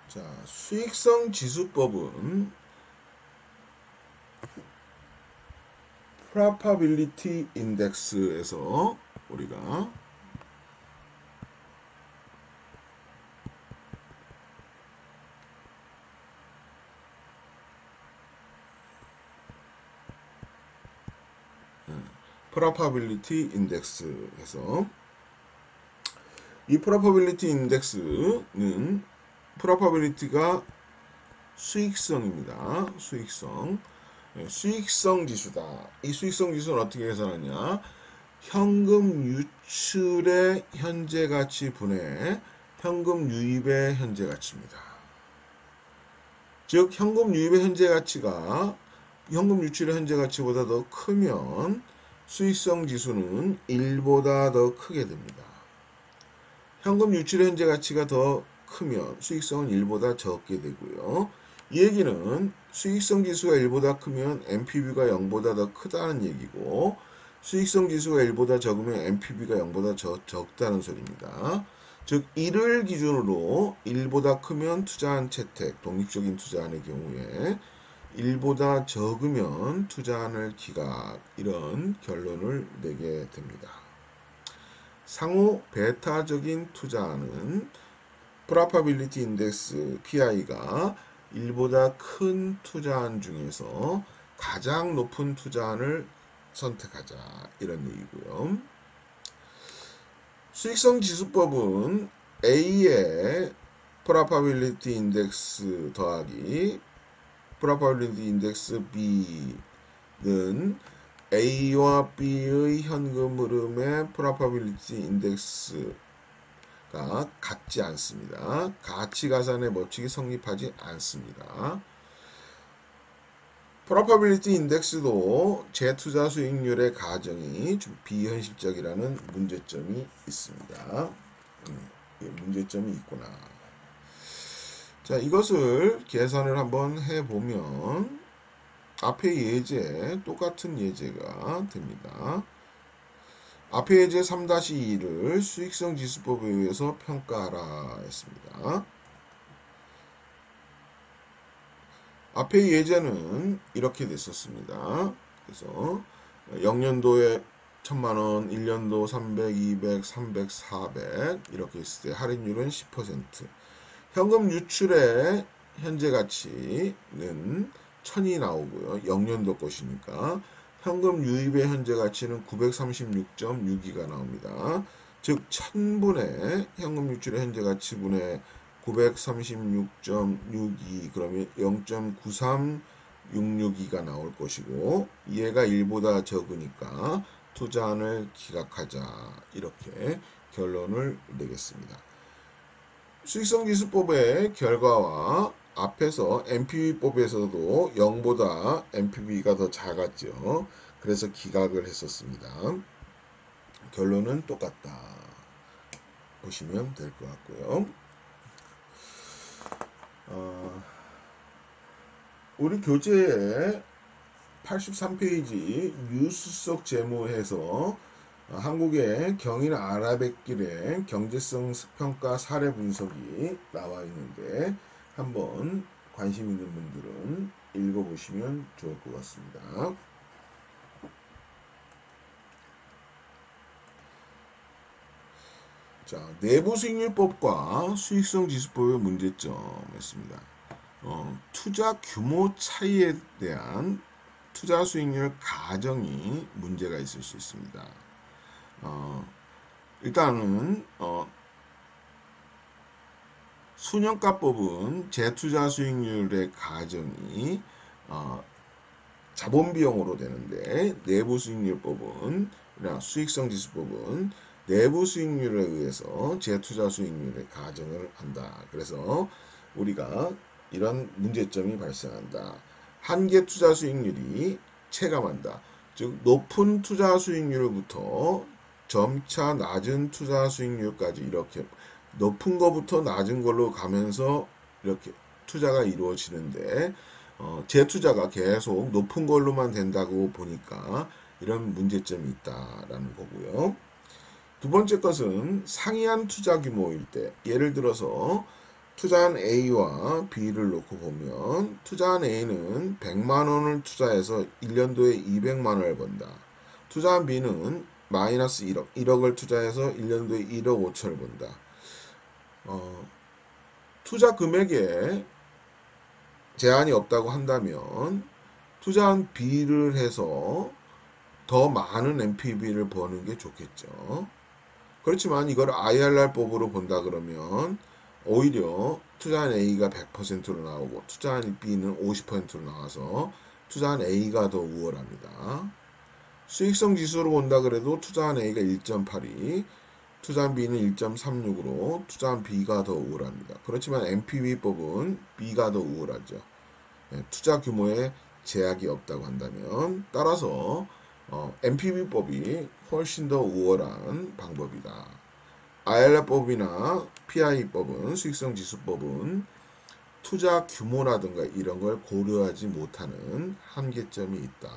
자, 수익성 지수법은 probability index에서 우리가 probability index에서 이 probability index는 probability가 수익성입니다. 수익성. 수익성 지수다. 이 수익성 지수는 어떻게 계산하냐? 현금 유출의 현재 가치 분의 현금 유입의 현재 가치입니다. 즉 현금 유입의 현재 가치가 현금 유출의 현재 가치보다 더 크면 수익성 지수는 1보다 더 크게 됩니다. 현금 유출의 현재 가치가 더 크면 수익성은 1보다 적게 되고요. 이 얘기는 수익성 지수가 1보다 크면 NPV가 0보다 더 크다는 얘기고, 수익성 지수가 1보다 적으면 NPV가 0보다 적다는 소리입니다. 즉 1을 기준으로 1보다 크면 투자한 채택, 독립적인 투자한의 경우에 1보다 적으면 투자한을 기각, 이런 결론을 내게 됩니다. 상호 베타적인 투자는 probability index PI가 1보다 큰 투자한 중에서 가장 높은 투자한을 선택하자, 이런 얘기고요. 수익성 지수법은 A의 probability index 더하기 probability index B는 A와 B의 현금 흐름의 probability index가 같지 않습니다. 가치가산의 법칙이 성립하지 않습니다. probability index도 재투자 수익률의 가정이 좀 비현실적이라는 문제점이 있습니다. 문제점이 있구나. 자, 이것을 계산을 한번 해보면 앞의 예제, 똑같은 예제가 됩니다. 앞의 예제 3-2를 수익성 지수법에 의해서 평가하라 했습니다. 앞의 예제는 이렇게 됐었습니다. 그래서 0년도에 1000만원, 1년도 300, 200, 300, 400 이렇게 했을 때 할인율은 10%. 현금 유출의 현재 가치는 1000이 나오고요. 0년도 것이니까 현금 유입의 현재 가치는 936.62가 나옵니다. 즉 1000분의 현금 유출의 현재 가치분의 936.62, 그러면 0.93662가 나올 것이고, 얘가 1보다 적으니까 투자한을 기각하자, 이렇게 결론을 내겠습니다. 수익성지수법의 결과와 앞에서 NPV법에서도 0보다 NPV가 더 작았죠. 그래서 기각을 했었습니다. 결론은 똑같다 보시면 될 것 같고요. 우리 교재에 83페이지 뉴스 속 제목에서 한국의 경인 아라뱃길의 경제성 평가 사례 분석이 나와 있는데 한번 관심 있는 분들은 읽어보시면 좋을 것 같습니다. 자, 내부 수익률법과 수익성 지수법의 문제점이었습니다. 투자 규모 차이에 대한 투자 수익률 가정이 문제가 있을 수 있습니다. 일단은 순영가법은 재투자 수익률의 가정이 자본 비용으로 되는데, 내부 수익률법은 수익성 지수법은 내부 수익률에 의해서 재투자 수익률의 가정을 한다. 그래서 우리가 이런 문제점이 발생한다. 한계 투자 수익률이 체감한다. 즉 높은 투자 수익률부터 점차 낮은 투자 수익률까지 이렇게 높은 거부터 낮은 걸로 가면서 이렇게 투자가 이루어지는데, 재투자가 계속 높은 걸로만 된다고 보니까 이런 문제점이 있다라는 거고요. 두 번째 것은 상이한 투자 규모일 때, 예를 들어서 투자한 A와 B를 놓고 보면 투자한 A는 100만 원을 투자해서 1년도에 200만 원을 번다. 투자한 B는 마이너스 1억, 1억을 투자해서 1년도에 1억 5천을 번다. 투자 금액에 제한이 없다고 한다면 투자한 B를 해서 더 많은 NPV를 버는 게 좋겠죠. 그렇지만 이걸 IRR법으로 본다 그러면 오히려 투자한 A가 100%로 나오고 투자한 B는 50%로 나와서 투자한 A가 더 우월합니다. 수익성 지수로 본다 그래도 투자한 A가 1.82, 투자한 B는 1.36으로 투자한 B가 더 우월합니다. 그렇지만 NPV법은 B가 더 우월하죠. 투자 규모에 제약이 없다고 한다면 따라서 NPV법이 훨씬 더 우월한 방법이다. IRR법이나 PI법은 수익성 지수법은 투자 규모라든가 이런 걸 고려하지 못하는 한계점이 있다.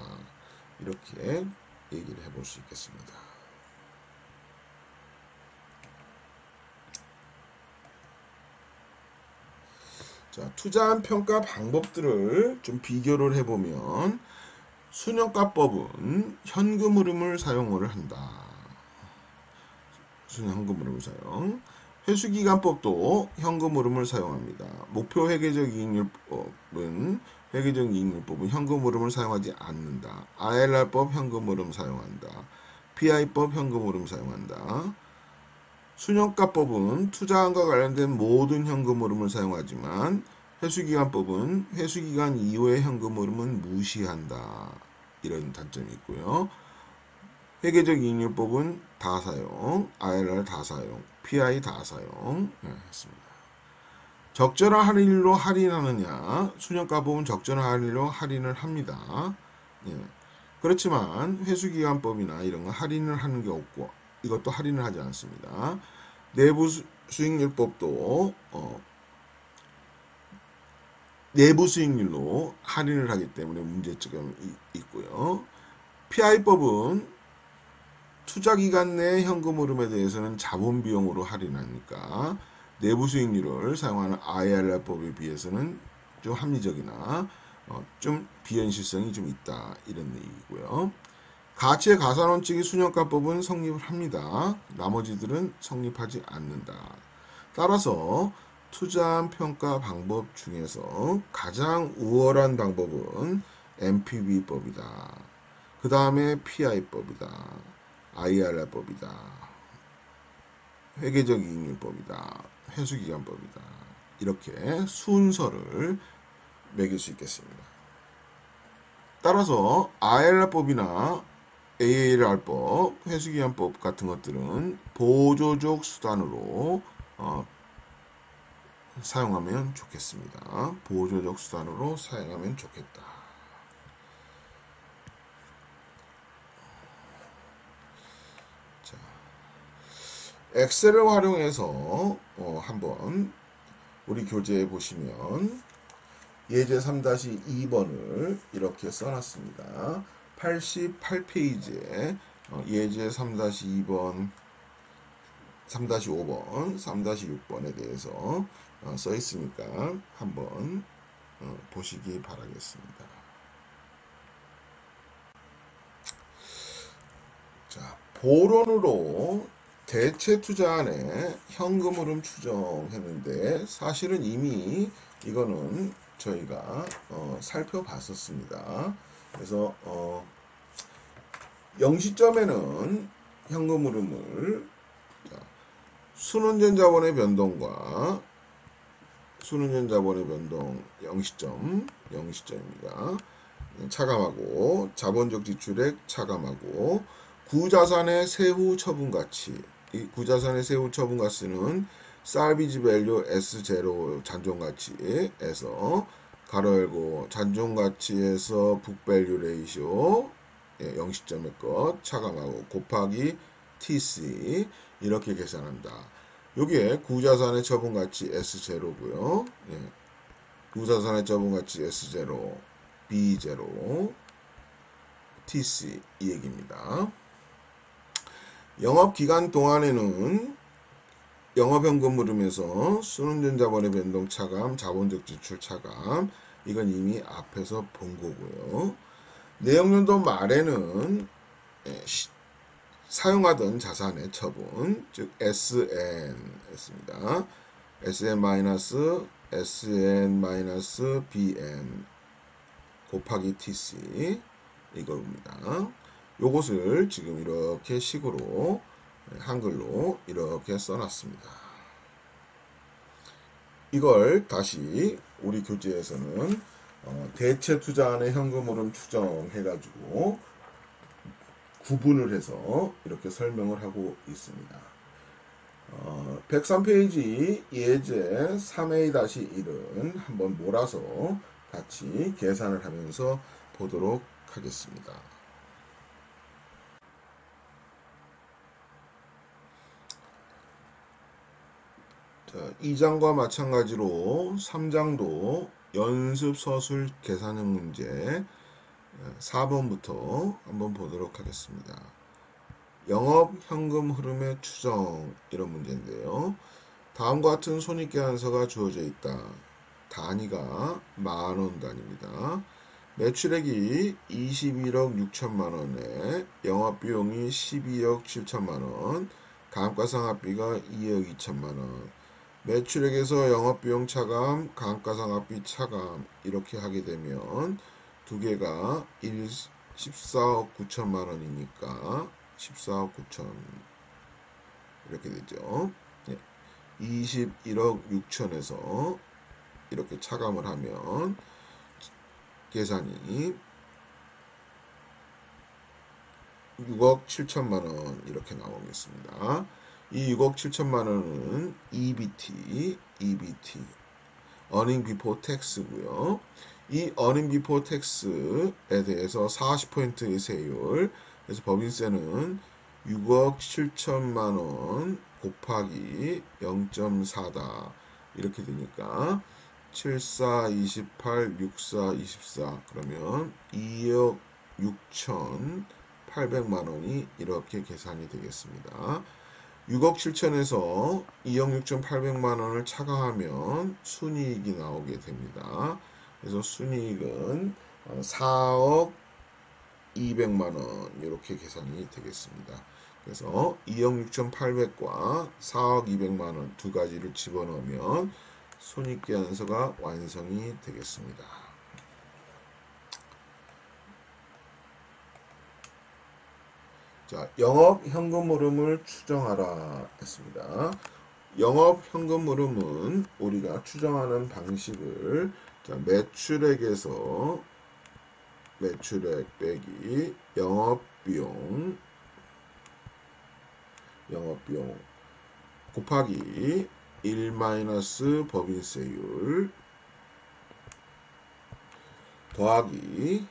이렇게 얘기를 해볼 수 있겠습니다. 자, 투자한 평가 방법들을 좀 비교를 해보면 순현가법은 현금 흐름을 사용을 한다. 현금 흐름을 사용. 회수기간법도 현금 흐름을 사용합니다. 목표 회계적 이익률법은 현금 흐름을 사용하지 않는다. IRR법 현금 흐름 사용한다. PI법 현금 흐름 사용한다. 순현가법은 투자한과 관련된 모든 현금 흐름을 사용하지만 회수기간법은 회수기간 이후의 현금 흐름은 무시한다. 이런 단점이 있고요. 회계적 이익률법은 다 사용, IRR 다 사용, PI 다 사용 했습니다. 적절한 할인율로 할인하느냐? 순현가법은 적절한 할인율로 할인을 합니다. 그렇지만 회수기간법이나 이런 거 할인을 하는 게 없고 이것도 할인을 하지 않습니다. 내부 수익률법도 내부 수익률로 할인을 하기 때문에 문제점이 있고요. PI법은 투자기간 내 현금 흐름에 대해서는 자본 비용으로 할인하니까 내부 수익률을 사용하는 IRR법에 비해서는 좀 합리적이나 좀 비현실성이 좀 있다. 이런 얘기고요. 가치의 가산원칙의 순현가법은 성립을 합니다. 나머지들은 성립하지 않는다. 따라서 투자 평가 방법 중에서 가장 우월한 방법은 NPV법이다. 그 다음에 PI법이다. IRR법이다. 회계적 이익률법이다. 회수기간법이다. 이렇게 순서를 매길 수 있겠습니다. 따라서 IRR법이나 AAR법, 회수기간법 같은 것들은 보조적 수단으로 사용하면 좋겠습니다. 보조적 수단으로 사용하면 좋겠다. 자, 엑셀을 활용해서 한번 우리 교재에 보시면 예제 3-2번을 이렇게 써놨습니다. 88페이지에 예제 3-2번, 3-5번, 3-6번에 대해서 써 있으니까 한번 보시기 바라겠습니다. 자, 보론으로 대체 투자안에 현금 흐름 추정했는데 사실은 이미 이거는 저희가 살펴봤었습니다. 그래서 0시점에는 현금 흐름을 순원전 자본의 변동과 순원전 자본의 변동 0시점입니다. 차감하고 자본적 지출액 차감하고 구자산의 세후 처분 가치. 이 구자산의 세후 처분 가치는 살비지 밸류 S0 잔존 가치에서 가로 열고 잔존 가치에서 북밸류 레이쇼 0시점의 것 차감하고 곱하기 TC 이렇게 계산한다. 요게 구자산의 처분 가치 S0고요. 구자산의 처분 가치 S0, B0, TC 이 얘기입니다. 영업기간 동안에는 영업현금 흐름에서 순환전 자본의 변동 차감, 자본적 지출 차감, 이건 이미 앞에서 본 거고요. 내용연도 말에는 사용하던 자산의 처분, 즉 SN 했습니다. SN-BM 곱하기 TC 이겁니다. 요것을 지금 이렇게 식으로 한글로 이렇게 써놨습니다. 이걸 다시 우리 교재에서는 대체 투자안의 현금 흐름 추정해가지고 구분을 해서 이렇게 설명을 하고 있습니다. 103페이지 예제 3A-1은 한번 몰아서 같이 계산을 하면서 보도록 하겠습니다. 자, 2장과 마찬가지로 3장도 연습 서술 계산형 문제 4번부터 한번 보도록 하겠습니다. 영업 현금 흐름의 추정 이런 문제인데요. 다음과 같은 손익계산서가 주어져 있다. 단위가 만원 단위입니다. 매출액이 21억 6천만 원에 영업비용이 12억 7천만 원, 감가상각비가 2억 2천만 원. 매출액에서 영업비용 차감, 감가상각비 차감 이렇게 하게 되면 두 개가 14억 9천만 원이니까 14억 9천 이렇게 되죠. 21억 6천에서 이렇게 차감을 하면 계산이 6억 7천만 원 이렇게 나오겠습니다. 이 6억 7천만 원은 EBT, Earning Before Tax고요. 이 Earning Before Tax에 대해서 40%의 세율, 그래서 법인세는 6억 7천만 원 곱하기 0.4다 이렇게 되니까 74, 28, 64, 24 그러면 2억 6천8백만 원이 이렇게 계산이 되겠습니다. 6억 7천에서 2억 6천8백만 원을 차감하면 순이익이 나오게 됩니다. 그래서 순이익은 4억 2백만 원 이렇게 계산이 되겠습니다. 그래서 2억 6천8백과 4억 2백만 원 두 가지를 집어넣으면 손익계산서가 완성이 되겠습니다. 자, 영업 현금 흐름을 추정하라 했습니다. 영업 현금 흐름은 우리가 추정하는 방식을 자, 매출액에서 매출액 빼기 영업비용 곱하기 1 마이너스 법인세율 더하기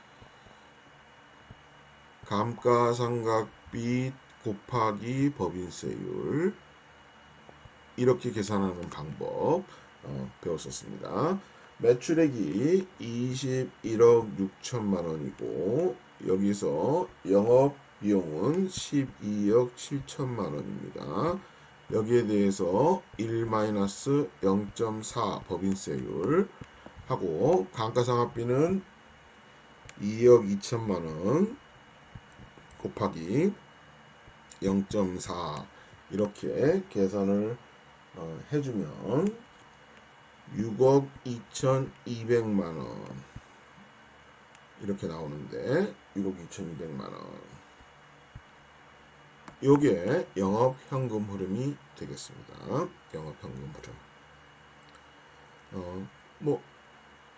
감가상각비 곱하기 법인세율 이렇게 계산하는 방법 배웠었습니다. 매출액이 21억 6천만 원이고 여기서 영업비용은 12억 7천만 원입니다. 여기에 대해서 1-0.4 법인세율 하고 감가상각비는 2억 2천만 원 곱하기 0.4 이렇게 계산을 해주면 6억 2,200만 원 이렇게 나오는데 6억 2,200만 원 요게 영업 현금 흐름이 되겠습니다. 영업 현금 흐름. 뭐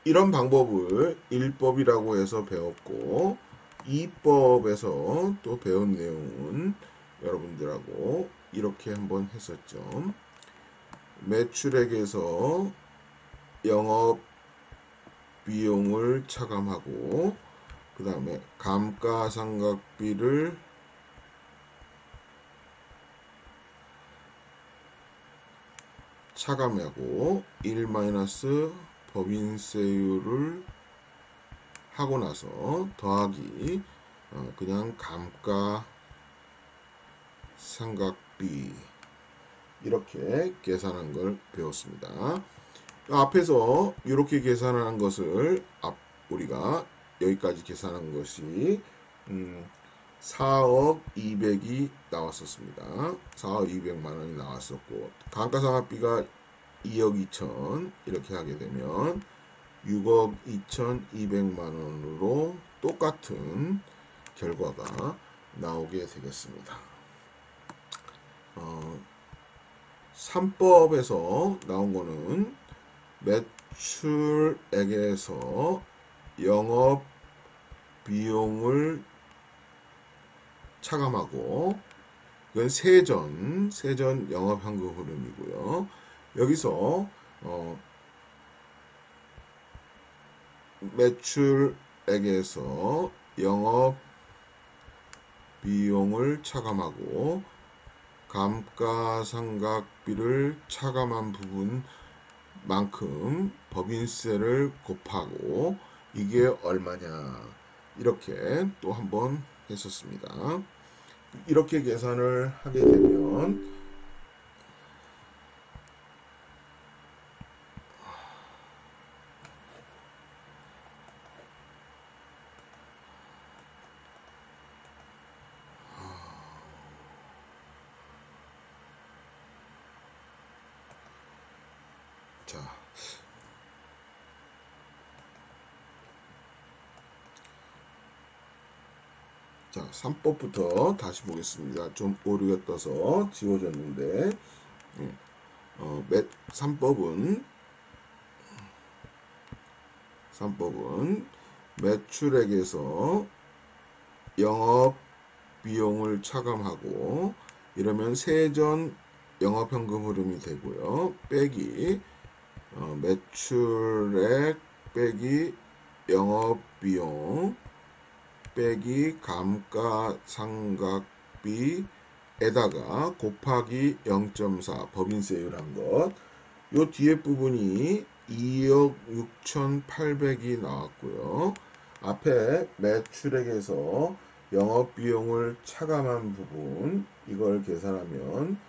이런 방법을 1법이라고 해서 배웠고 2법에서 또 배운 내용은 여러분들하고 이렇게 한번 했었죠. 매출액에서 영업 비용을 차감하고 그 다음에 감가상각비를 차감하고 1 마이너스 법인세율을 하고 나서 더하기 그냥 감가상각비 이렇게 계산한 걸 배웠습니다. 앞에서 이렇게 계산한 것을 우리가 여기까지 계산한 것이 4억 200이 나왔었습니다. 4억 200만 원이 나왔었고 감가상각비가 2억 2천 이렇게 하게 되면 6억 2,200만 원으로 똑같은 결과가 나오게 되겠습니다. 3법에서 나온 거는 매출액에서 영업 비용을 차감하고 이건 세전 영업 현금 흐름이고요. 여기서 매출액에서 영업 비용을 차감하고 감가상각비를 차감한 부분만큼 법인세를 곱하고 이게 얼마냐 이렇게 또 한번 했었습니다. 이렇게 계산을 하게 되면 자, 3법부터 다시 보겠습니다. 좀 오류가 떠서 지워졌는데 3법은 매출액에서 영업 비용을 차감하고 이러면 세전 영업현금 흐름이 되고요. 빼기 매출액 빼기 영업비용 빼기 감가상각비에다가 곱하기 0.4 법인세율 한 것. 요 뒤에 부분이 2억 6,800이 나왔고요. 앞에 매출액에서 영업비용을 차감한 부분 이걸 계산하면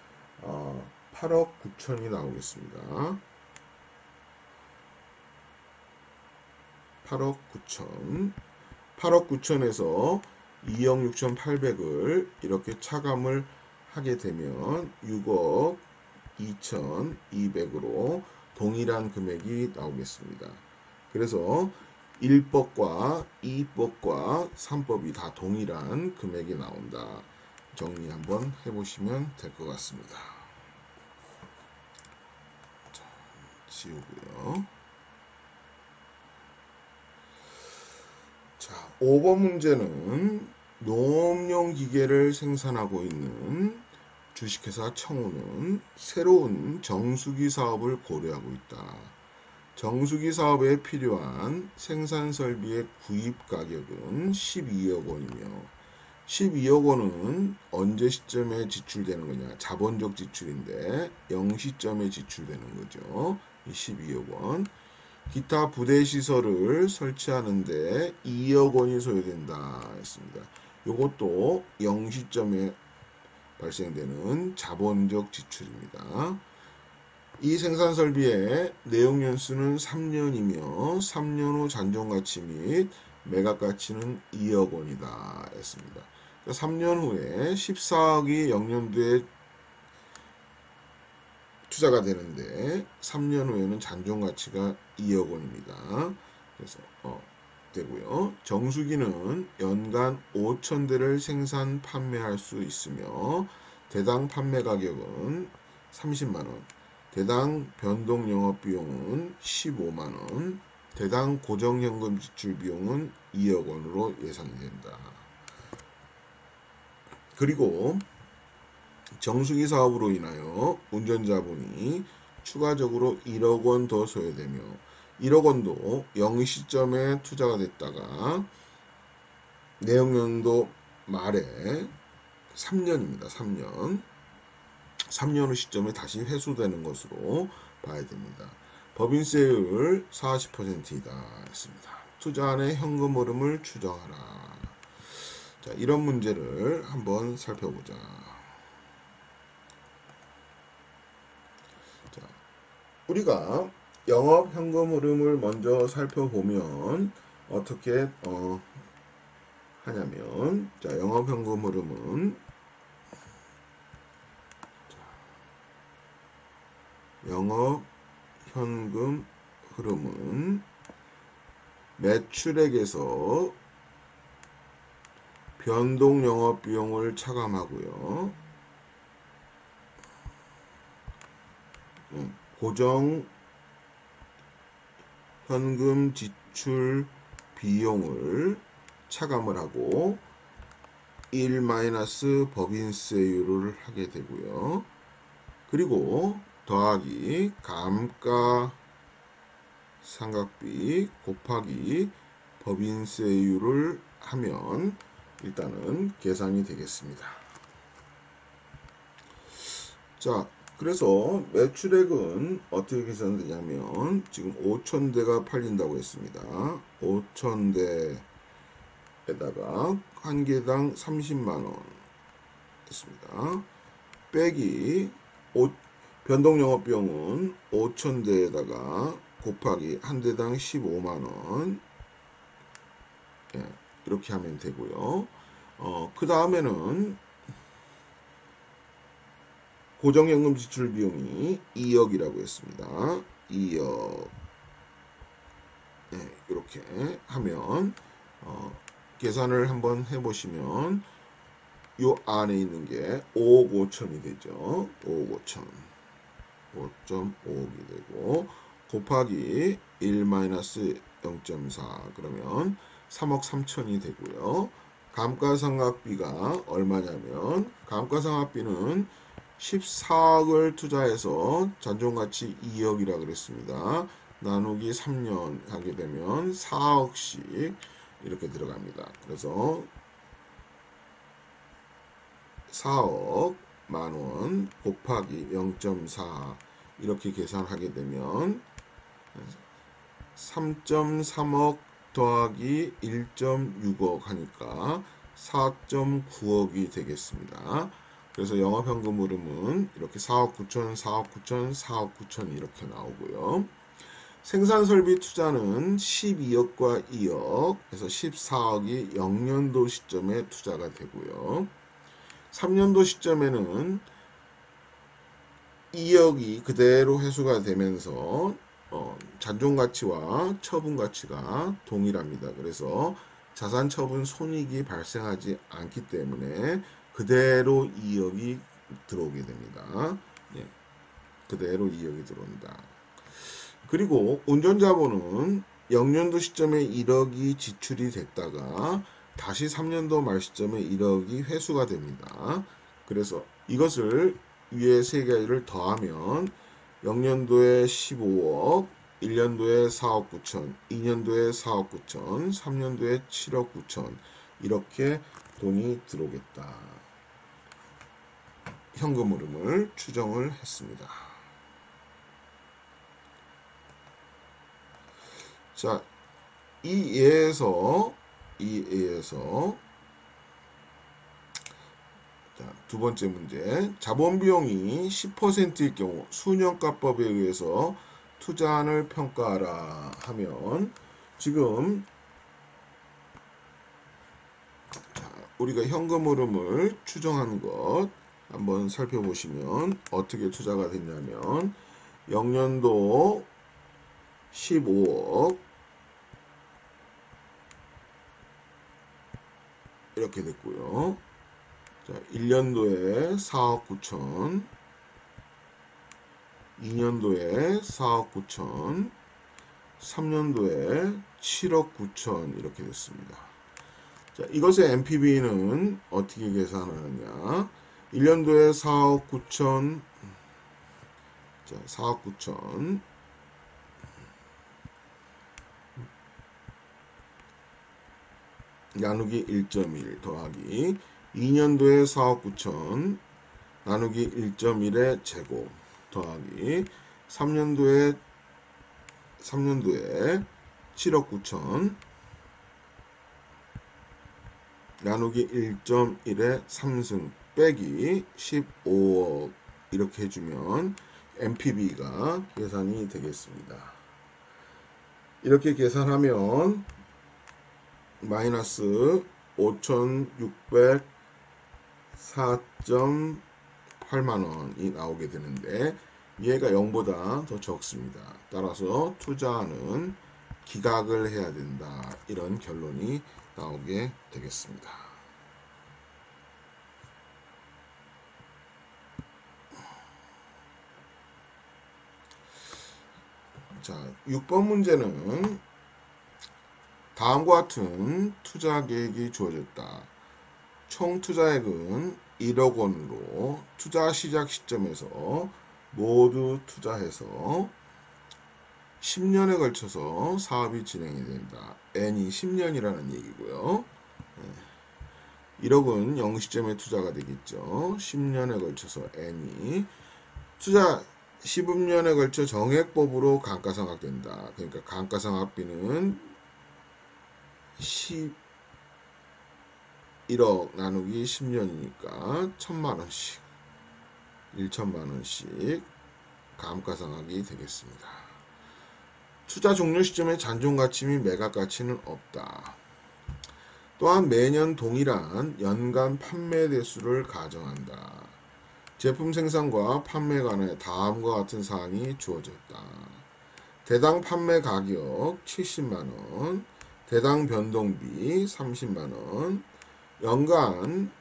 8억 9천이 나오겠습니다. 8억 9천 8억 9천에서 2억 6,800을 이렇게 차감을 하게 되면 6억 2,200으로 동일한 금액이 나오겠습니다. 그래서 1법과 2법과 3법이 다 동일한 금액이 나온다. 정리 한번 해보시면 될 것 같습니다. 자, 지우고요. 자, 5번 문제는 농업용 기계를 생산하고 있는 주식회사 청우는 새로운 정수기 사업을 고려하고 있다. 정수기 사업에 필요한 생산 설비의 구입 가격은 12억 원이며 12억 원은 언제 시점에 지출되는 거냐? 자본적 지출인데 0시점에 지출되는 거죠. 이 12억 원. 기타 부대 시설을 설치하는데 2억 원이 소요된다 했습니다. 이것도 0시점에 발생되는 자본적 지출입니다. 이 생산 설비의 내용 연수는 3년이며 3년 후 잔존 가치 및 매각 가치는 2억 원이다 했습니다. 3년 후에 14억이 영년도에 투자가 되는데 3년 후에는 잔존 가치가 2억 원입니다. 그래서 되고요. 정수기는 연간 5,000대를 생산 판매할 수 있으며 대당 판매 가격은 30만 원, 대당 변동 영업 비용은 15만 원, 대당 고정 현금 지출 비용은 2억 원으로 예상된다. 그리고 정수기 사업으로 인하여 운전자분이 추가적으로 1억 원 더 소요되며 1억 원도 0시점에 투자가 됐다가 내용연도 말에 3년입니다. 3년 후 시점에 다시 회수되는 것으로 봐야 됩니다. 법인세율 40%이다 했습니다. 투자안의 현금 흐름을 추정하라. 자, 이런 문제를 한번 살펴보자. 우리가 영업 현금 흐름을 먼저 살펴보면 어떻게 하냐면, 자, 영업 현금 흐름은 영업 현금 흐름은 매출액에서 변동 영업 비용을 차감하고요. 고정 현금 지출 비용을 차감을 하고 1 마이너스 법인세율을 하게 되고요. 그리고 더하기 감가상각비 곱하기 법인세율을 하면 일단은 계산이 되겠습니다. 자, 그래서 매출액은 어떻게 계산되냐면 지금 5,000대가 팔린다고 했습니다. 5,000대에다가 한 개당 30만원 했습니다. 빼기 변동영업비용은 5,000대에다가 곱하기 한 대당 15만원, 예, 이렇게 하면 되고요. 그 다음에는 고정연금 지출 비용이 2억이라고 했습니다. 2억, 네, 이렇게 하면 계산을 한번 해보시면 요 안에 있는 게 5억 5천이 되죠. 5억 5천 5.5억이 되고 곱하기 1-0.4 그러면 3억 3천이 되고요. 감가상각비가 얼마냐면 감가상각비는 14억을 투자해서 잔존가치 2억이라 그랬습니다. 나누기 3년 하게 되면 4억씩 이렇게 들어갑니다. 그래서 4억 만원 곱하기 0.4 이렇게 계산하게 되면 3.3억 더하기 1.6억 하니까 4.9억이 되겠습니다. 그래서 영업현금 흐름은 이렇게 4억 9천, 4억 9천, 4억 9천 이렇게 나오고요. 생산설비 투자는 12억과 2억, 그래서 14억이 0년도 시점에 투자가 되고요. 3년도 시점에는 2억이 그대로 회수가 되면서 잔존가치와 처분가치가 동일합니다. 그래서 자산처분 손익이 발생하지 않기 때문에 그대로 2억이 들어오게 됩니다. 예, 그대로 2억이 들어온다. 그리고 운전자본은 0년도 시점에 1억이 지출이 됐다가 다시 3년도 말 시점에 1억이 회수가 됩니다. 그래서 이것을 위에 세 개를 더하면 0년도에 15억, 1년도에 4억 9천, 2년도에 4억 9천, 3년도에 7억 9천 이렇게 돈이 들어오겠다. 현금 흐름을 추정을 했습니다. 자, 이 예에서 자, 두 번째 문제. 자본 비용이 10%일 경우 순영가법에 의해서 투자안을 평가하라 하면 지금 자, 우리가 현금 흐름을 추정한 것 한번 살펴보시면 어떻게 투자가 됐냐면 0년도 15억 이렇게 됐고요. 자, 1년도에 4억 9천, 2년도에 4억 9천, 3년도에 7억 9천 이렇게 됐습니다. 자, 이것의 NPV는 어떻게 계산하느냐? 1년도에 4억 9천, 자, 4억 9천 나누기 1.1 더하기 2년도에 4억 9천 나누기 1.1의 제곱 더하기 3년도에 7억 9천 나누기 1.1의 3승 빼기 15억 이렇게 해주면 NPV가 계산이 되겠습니다. 이렇게 계산하면 마이너스 5,604.8만원이 나오게 되는데 얘가 0보다 더 적습니다. 따라서 투자는 기각을 해야 된다. 이런 결론이 나오게 되겠습니다. 자, 6번 문제는 다음과 같은 투자 계획이 주어졌다. 총 투자액은 1억 원으로 투자 시작 시점에서 모두 투자해서 10년에 걸쳐서 사업이 진행이 된다. N이 10년이라는 얘기고요. 1억은 0시점에 투자가 되겠죠. 10년에 걸쳐서 N이 투자 15년에 걸쳐 정액법으로 감가상각된다. 그러니까 감가상각비는 11억 나누기 10년이니까 1,000만원씩 1,000만원씩 감가상각이 되겠습니다. 투자 종료 시점에 잔존가치 및 매각가치는 없다. 또한 매년 동일한 연간 판매 대수를 가정한다. 제품 생산과 판매 간에 다음과 같은 사항이 주어졌다. 대당 판매 가격 70만원, 대당 변동비 30만원, 연간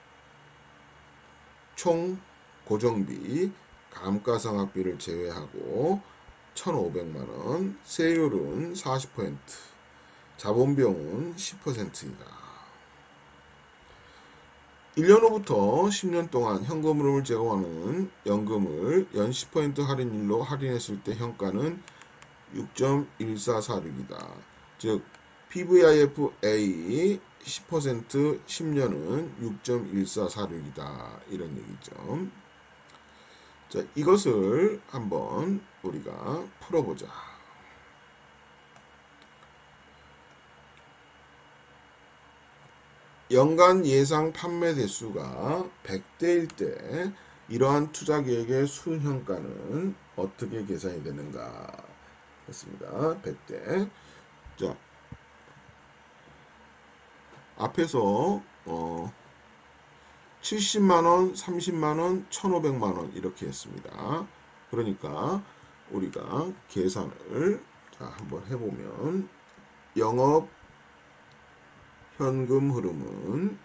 총 고정비, 감가상각비를 제외하고 1,500만원, 세율은 40%, 자본비용은 10%이다. 1년 후부터 10년 동안 현금 흐름을 제공하는 연금을 연 10% 할인율로 할인했을 때 현가는 6.1446이다. 즉 PVIF-A 10% 10년은 6.1446이다. 이런 얘기죠. 자, 이것을 한번 우리가 풀어보자. 연간 예상 판매 대수가 100대일 때 이러한 투자 계획의 순현가는 어떻게 계산이 되는가 했습니다. 100대. 자, 앞에서 70만원, 30만원, 1,500만원 이렇게 했습니다. 그러니까 우리가 계산을 한번 해보면 영업 현금 흐름은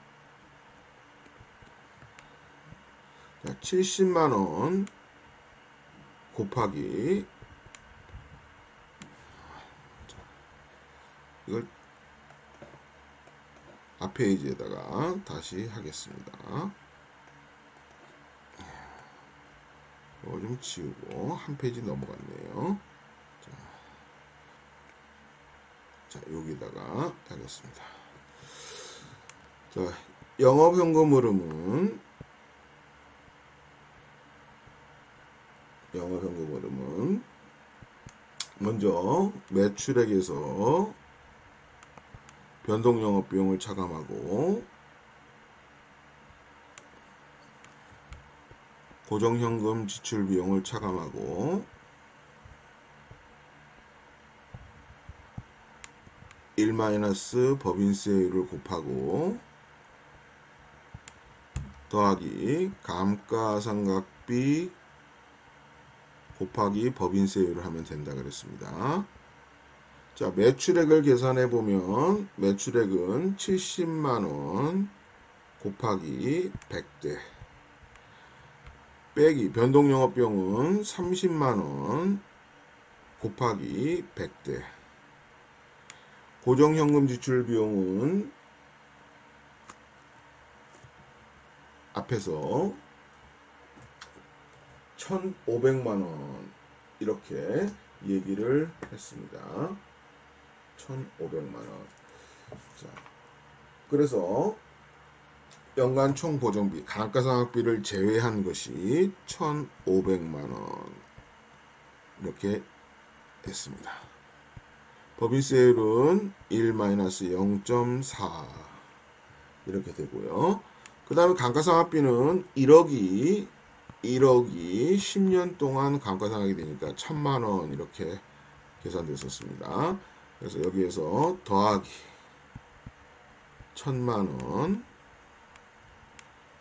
70만원 곱하기 이걸 앞 페이지에다가 다시 하겠습니다. 이거 좀 지우고 한 페이지 넘어갔네요. 자, 여기다가 하겠습니다. 자, 영업현금 흐름은 먼저 매출액에서 변동영업비용을 차감하고 고정현금 지출비용을 차감하고 1 법인세율을 곱하고 더하기 감가상각비 곱하기 법인세율을 하면 된다 그랬습니다. 자, 매출액을 계산해 보면 매출액은 70만원 곱하기 100대 빼기 변동영업비용은 30만원 곱하기 100대 고정현금 지출비용은 앞에서 1,500만원 이렇게 얘기를 했습니다. 1,500만원. 자, 그래서 연간 총 고정비, 감가상각비를 제외한 것이 1,500만원 이렇게 했습니다. 법인세율은 1-0.4 이렇게 되고요. 그 다음에 감가상각비는 1억이 1억이 10년 동안 감가상각이 되니까 1000만원 이렇게 계산됐었습니다. 그래서 여기에서 더하기 1000만원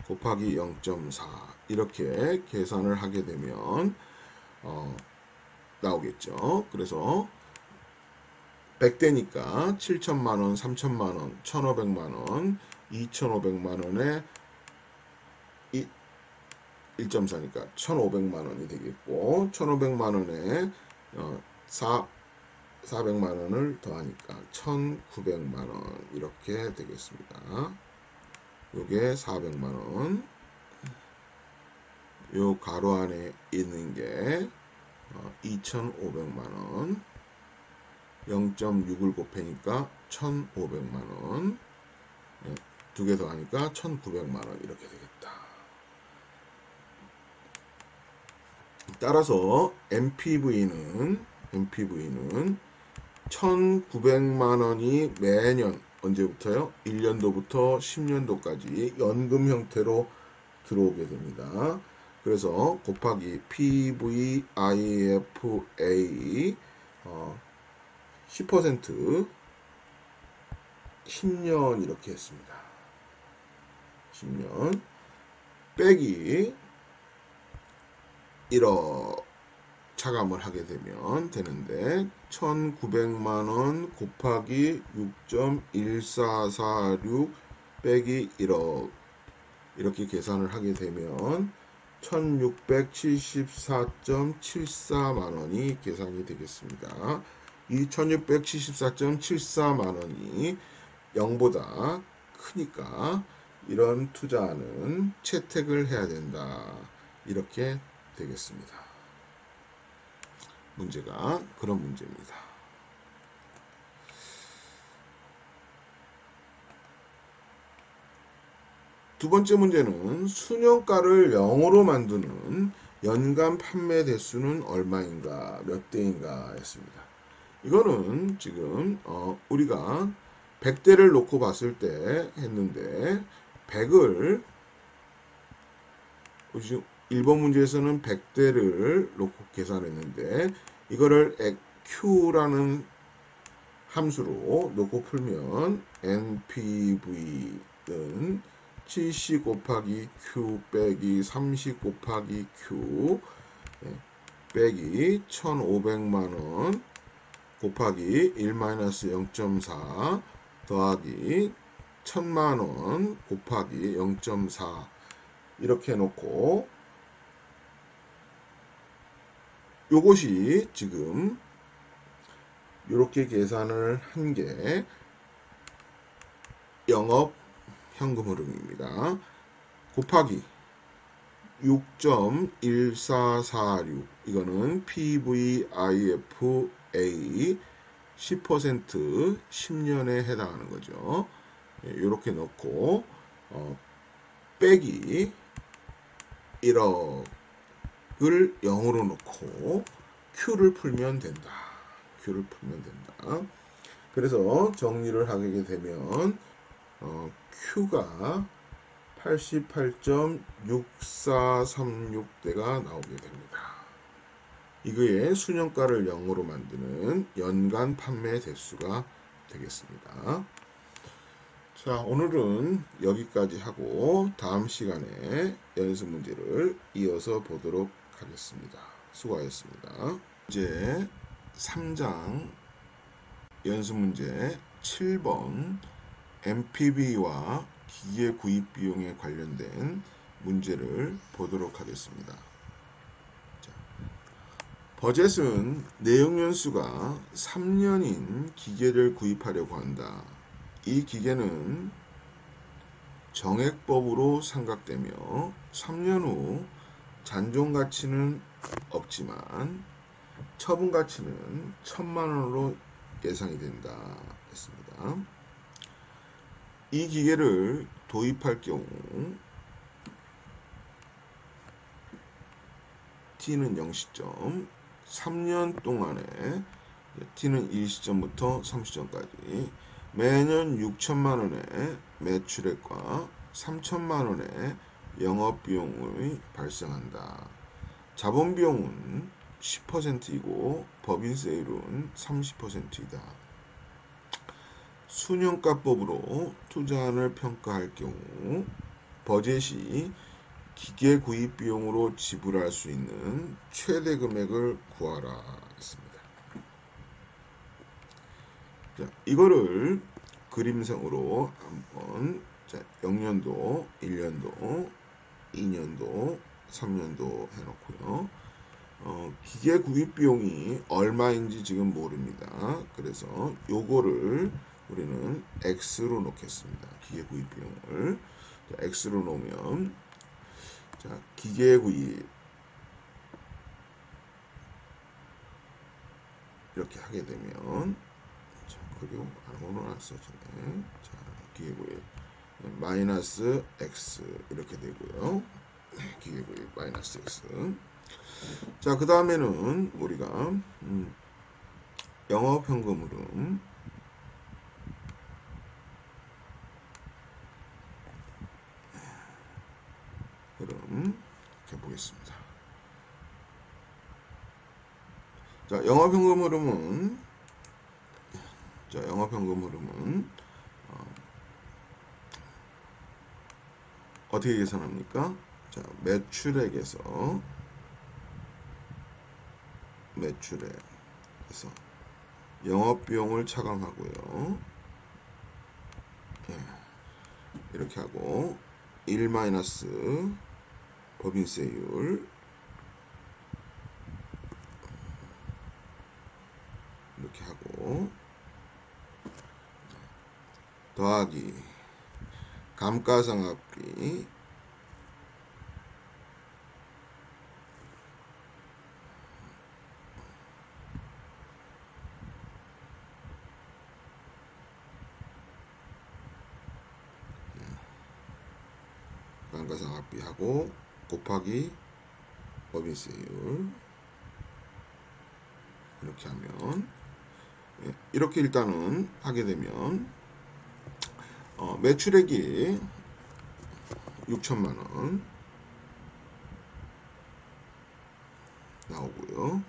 곱하기 0.4 이렇게 계산을 하게 되면 나오겠죠. 그래서 100대니까 7천만원, 3천만원, 1500만원, 2500만원에 1.4니까 1500만원이 되겠고 1500만원에 400만원을 더하니까 1900만원 이렇게 되겠습니다. 요게 400만원. 요 가로 안에 있는 게 2500만원. 0.6을 곱하니까 1500만원. 두 개 더하니까 1900만원 이렇게 되겠다. 따라서 MPV는 1900만원이 매년 언제부터요? 1년도부터 10년도까지 연금 형태로 들어오게 됩니다. 그래서 곱하기 PVIFA 10% 10년 이렇게 했습니다. 10년 빼기 1억 차감을 하게 되면 되는데 1900만원 곱하기 6.1446 빼기 1억 이렇게 계산을 하게 되면 1674.74만원이 계산이 되겠습니다. 이 1674.74만원이 0보다 크니까 이런 투자는 채택을 해야 된다. 이렇게 되겠습니다. 문제가 그런 문제입니다. 두 번째 문제는 순영가를 0으로 만드는 연간 판매 대수는 얼마인가 몇 대인가 했습니다. 이거는 지금 우리가 100대를 놓고 봤을 때 했는데 100을 1번 문제에서는 100대를 놓고 계산했는데 이거를 Q라는 함수로 놓고 풀면 NPV는 70 곱하기 Q 빼기 30 곱하기 Q 빼기 1500만원 곱하기 1-0.4 더하기 1000만원 곱하기 0.4 이렇게 해놓고 요것이 지금 이렇게 계산을 한 게 영업 현금 흐름입니다. 곱하기 6.1446 이거는 PVIFA 10% 10년에 해당하는 거죠. 이렇게 넣고 빼기 1억을 0으로 놓고 Q를 풀면 된다. 그래서 정리를 하게 되면 Q가 88.6436대가 나오게 됩니다. 이거의 순영가를 0으로 만드는 연간 판매 대수가 되겠습니다. 자, 오늘은 여기까지 하고 다음 시간에 연습 문제를 이어서 보도록 하겠습니다. 수고하셨습니다. 이제 3장 연습 문제 7번 MPV와 기계 구입 비용에 관련된 문제를 보도록 하겠습니다. 자, 버젯은 내용 연수가 3년인 기계를 구입하려고 한다. 이 기계는 정액법으로 삼각되며 3년 후 잔존 가치는 없지만 처분 가치는 1000만원으로 예상이 된다 했습니다. 이 기계를 도입할 경우 T는 0시점 3년 동안에 T는 1시점부터 30시점까지 매년 6천만원의 매출액과 3천만원의 영업비용이 발생한다. 자본비용은 10%이고 법인세율은 30%이다. 순영가법으로 투자안을 평가할 경우 버젯이 기계 구입 비용으로 지불할 수 있는 최대 금액을 구하라 했습니다. 자, 이거를 그림상으로 한번 0년도, 1년도, 2년도, 3년도 해놓고요. 기계 구입 비용이 얼마인지 지금 모릅니다. 그래서 요거를 우리는 X로 놓겠습니다. 기계 구입 비용을. 자, X로 놓으면, 자, 기계 구입. 이렇게 하게 되면, 자, 그리고 아무거나 안 써지네. 자, 기계 구입. 마이너스 X. 이렇게 되고요. 기계 구입 마이너스 X. 자, 그 다음에는 우리가 영업현금 흐름 이렇게 보겠습니다. 자, 영업현금 흐름은 어떻게 계산합니까? 자, 매출액에서 영업비용을 차감하고요. 이렇게 하고 1 마이너스 법인세율 이렇게 하고 더하기 감가상각비 감가상각비하고 곱하기 법인세율 이렇게 하면 이렇게 일단은 하게 되면 매출액이 6천만원 나오고요.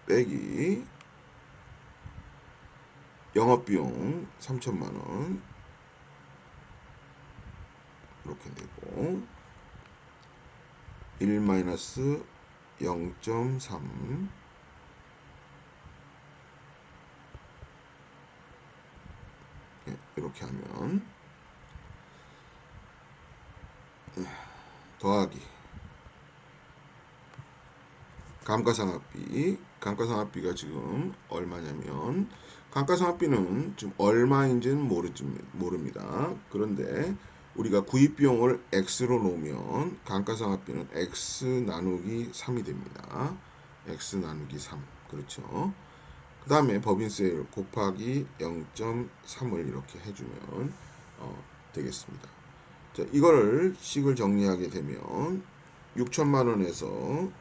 빼기 영업비용 3천만원 이렇게 되고 1 마이너스 0.3 이렇게 하면 더하기 감가상각비가 지금 얼마냐면 감가상각비는 지금 얼마인지는 모릅니다. 그런데 우리가 구입비용을 X로 놓으면 감가상각비는 X 나누기 3이 됩니다. X 나누기 3 그렇죠. 그 다음에 법인세율 곱하기 0.3을 이렇게 해주면 되겠습니다. 자, 이거를 식을 정리하게 되면 6천만원에서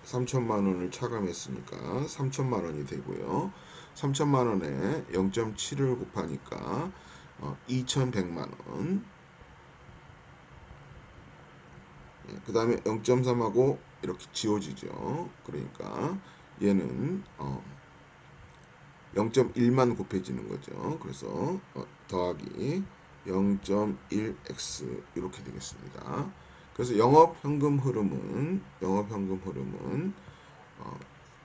3천만원을 차감했으니까 3천만원이 되고요. 3천만원에 0.7을 곱하니까 2,100만원. 그 다음에 0.3하고 이렇게 지워지죠. 그러니까 얘는 0.1만 곱해지는 거죠. 그래서 더하기 0.1x 이렇게 되겠습니다. 그래서 영업현금 흐름은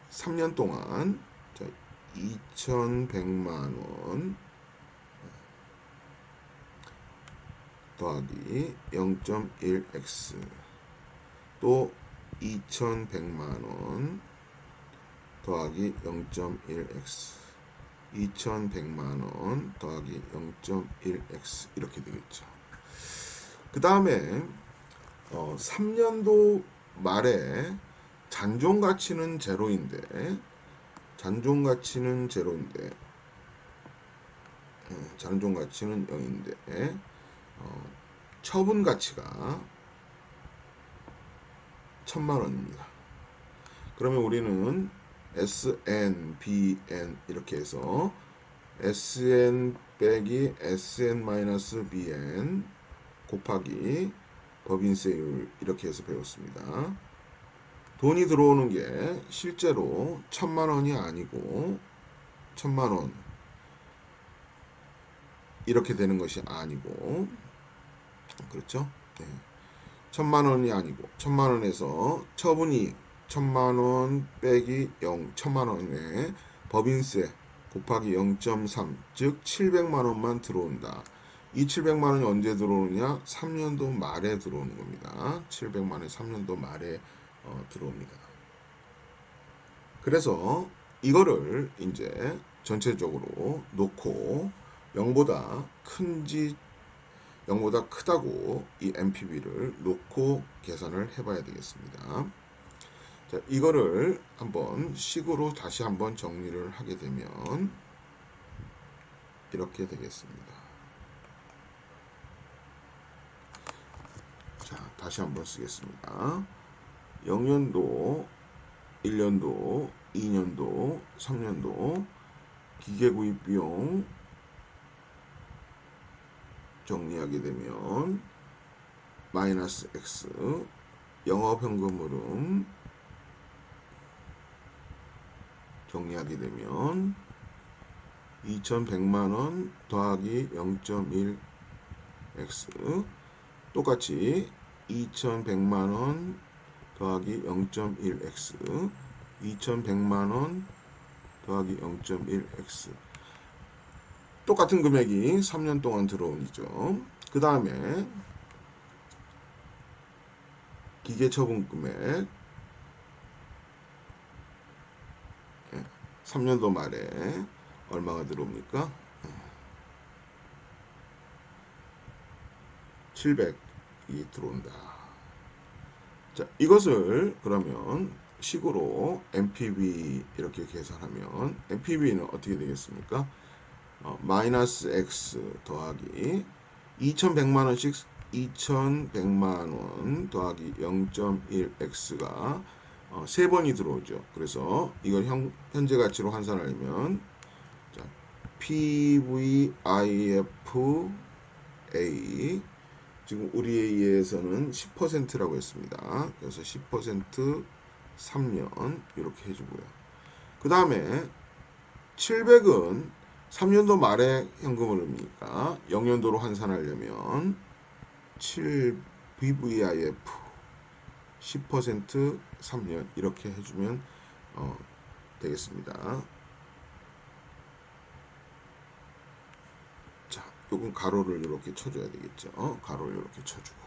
3년 동안 2,100만원 더하기 0.1x 또 2,100만원 더하기 0.1x 2,100만원 더하기 0.1x 이렇게 되겠죠. 그 다음에 3년도 말에 잔존가치는 제로인데 잔존가치는 0인데 처분가치가 1,000만원입니다. 그러면 우리는 SN, BN 이렇게 해서 SN 빼기 SN-BN 곱하기 법인세율 이렇게 해서 배웠습니다. 돈이 들어오는 게 실제로 1000만원이 아니고 1000만원 이렇게 되는 것이 아니고, 그렇죠? 네. 1000만원이 아니고 1000만원에서 처분이익 1000만원 빼기 1000만원에 법인세 곱하기 0.3 즉 700만원만 들어온다. 이 700만원이 언제 들어오느냐? 3년도 말에 들어오는 겁니다. 700만원이 3년도 말에 들어옵니다. 그래서 이거를 이제 전체적으로 놓고 0보다 크다고 이 NPV를 놓고 계산을 해봐야 되겠습니다. 자, 이거를 한번 식으로 다시 한번 정리를 하게 되면 이렇게 되겠습니다. 자, 다시 한번 쓰겠습니다. 0년도, 1년도, 2년도, 3년도 기계구입 비용 정리하게 되면 마이너스 X 영업현금 흐름 정리하게 되면 2100만원 더하기 0.1 X 똑같이 2100만원 더하기 0.1 X 2100만원 더하기 0.1 X 똑같은 금액이 3년 동안 들어오죠. 그 다음에 기계처분 금액 3년도 말에 얼마가 들어옵니까? 700이 들어온다. 자, 이것을 그러면 식으로 NPV 이렇게 계산하면 NPV는 어떻게 되겠습니까? 마이너스 X 더하기 2100만원씩 2100만원 더하기 0.1X가 3번이 들어오죠. 그래서 이걸 현재 가치로 환산하려면 자, PVIFA 지금 우리에 의해서는 10%라고 했습니다. 그래서 10% 3년 이렇게 해주고요. 그 다음에 700은 3년도 말에 현금 흐름이니까 0년도로 환산하려면 7BVIF 10% 3년 이렇게 해주면 되겠습니다. 자, 요건 가로를 이렇게 쳐줘야 되겠죠. 가로를 이렇게 쳐주고.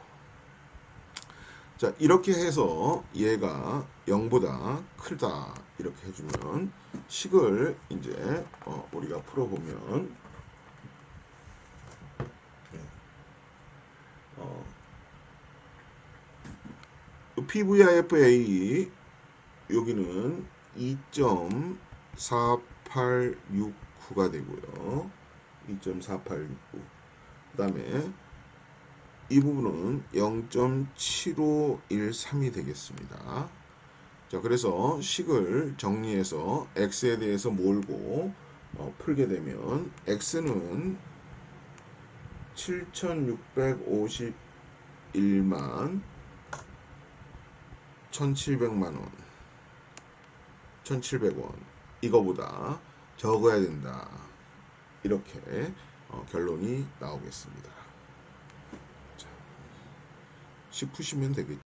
자, 이렇게 해서 얘가 0보다 크다 이렇게 해주면 식을 이제 우리가 풀어보면 PVIFA 여기는 2.4869가 되고요. 2.4869. 그 다음에 이 부분은 0.7513이 되겠습니다. 자, 그래서 식을 정리해서 x에 대해서 몰고 풀게 되면 x는 7651만 1700만원 1700원 이거보다 적어야 된다. 이렇게 결론이 나오겠습니다. 자, 식 푸시면 되겠죠.